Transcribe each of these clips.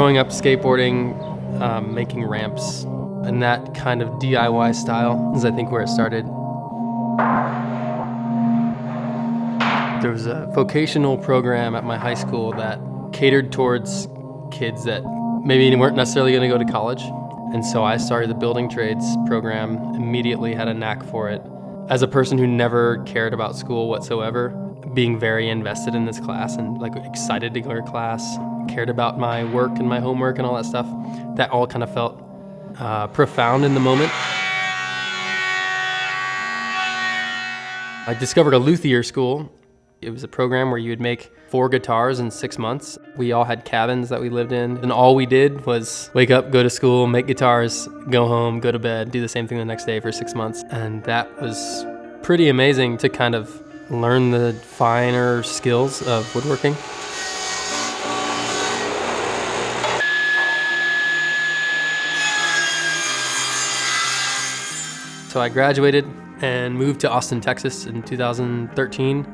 growing up skateboarding, making ramps, and that kind of DIY style is I think where it started. There was a vocational program at my high school that catered towards kids that maybe weren't necessarily going to go to college. And so I started the building trades program, immediately had a knack for it. As a person who never cared about school whatsoever, being very invested in this class and like excited to go to class, cared about my work and my homework and all that stuff, that all kind of felt profound in the moment. I discovered a luthier school. It was a program where you would make 4 guitars in 6 months. We all had cabins that we lived in, and all we did was wake up, go to school, make guitars, go home, go to bed, do the same thing the next day for 6 months. And that was pretty amazing to kind of learn the finer skills of woodworking. So I graduated and moved to Austin, Texas in 2013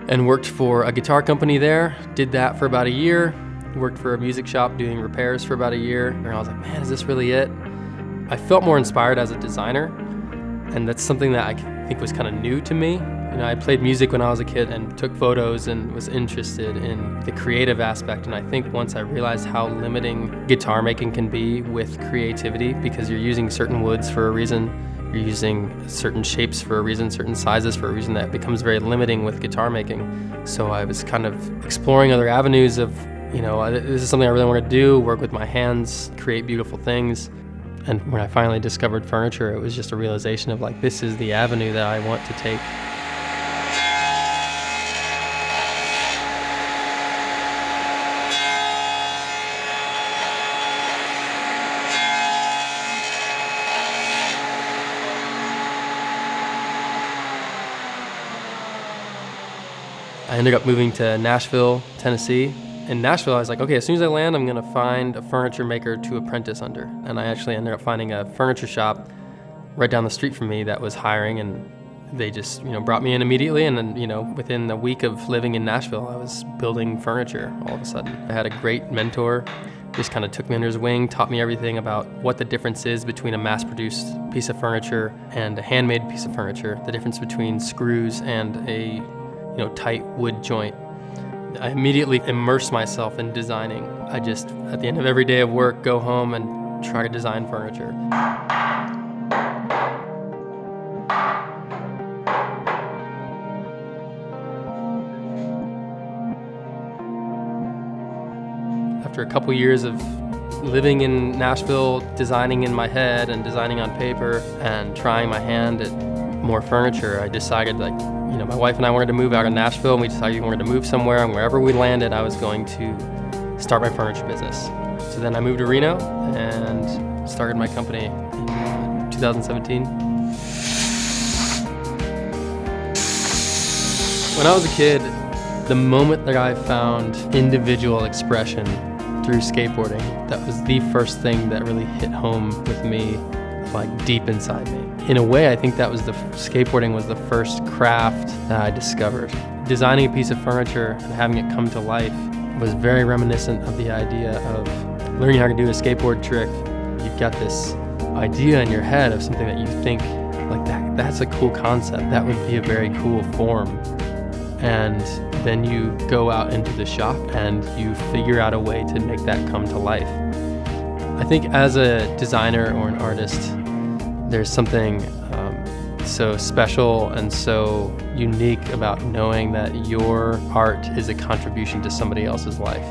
and worked for a guitar company there. Did that for about a year. Worked for a music shop doing repairs for about a year. And I was like, man, is this really it? I felt more inspired as a designer, and that's something that I think was kind of new to me. You know, I played music when I was a kid and took photos and was interested in the creative aspect. And I think once I realized how limiting guitar making can be with creativity, because you're using certain woods for a reason, you're using certain shapes for a reason, certain sizes for a reason, that becomes very limiting with guitar making. So I was kind of exploring other avenues of, you know, this is something I really want to do, work with my hands, create beautiful things. And when I finally discovered furniture, it was just a realization of like, this is the avenue that I want to take. I ended up moving to Nashville, Tennessee. In Nashville, I was like, okay, as soon as I land, I'm gonna find a furniture maker to apprentice under. And I actually ended up finding a furniture shop right down the street from me that was hiring, and they just, you know, brought me in immediately. And then, you know, within a week of living in Nashville, I was building furniture all of a sudden. I had a great mentor, just kind of took me under his wing, taught me everything about what the difference is between a mass-produced piece of furniture and a handmade piece of furniture, the difference between screws and a tight wood joint. I immediately immersed myself in designing. I just, at the end of every day of work, go home and try to design furniture. After a couple years of living in Nashville, designing in my head and designing on paper and trying my hand at more furniture, I decided, like, you know, my wife and I wanted to move out of Nashville, and we decided we wanted to move somewhere, and wherever we landed, I was going to start my furniture business. So then I moved to Reno and started my company in 2017. When I was a kid, the moment that I found individual expression through skateboarding, that was the first thing that really hit home with me, like deep inside me. In a way, I think that was skateboarding was the first craft that I discovered. Designing a piece of furniture and having it come to life was very reminiscent of the idea of learning how to do a skateboard trick. You've got this idea in your head of something that you think, like, that's a cool concept, that would be a very cool form. And then you go out into the shop and you figure out a way to make that come to life. I think as a designer or an artist, there's something so special and so unique about knowing that your art is a contribution to somebody else's life.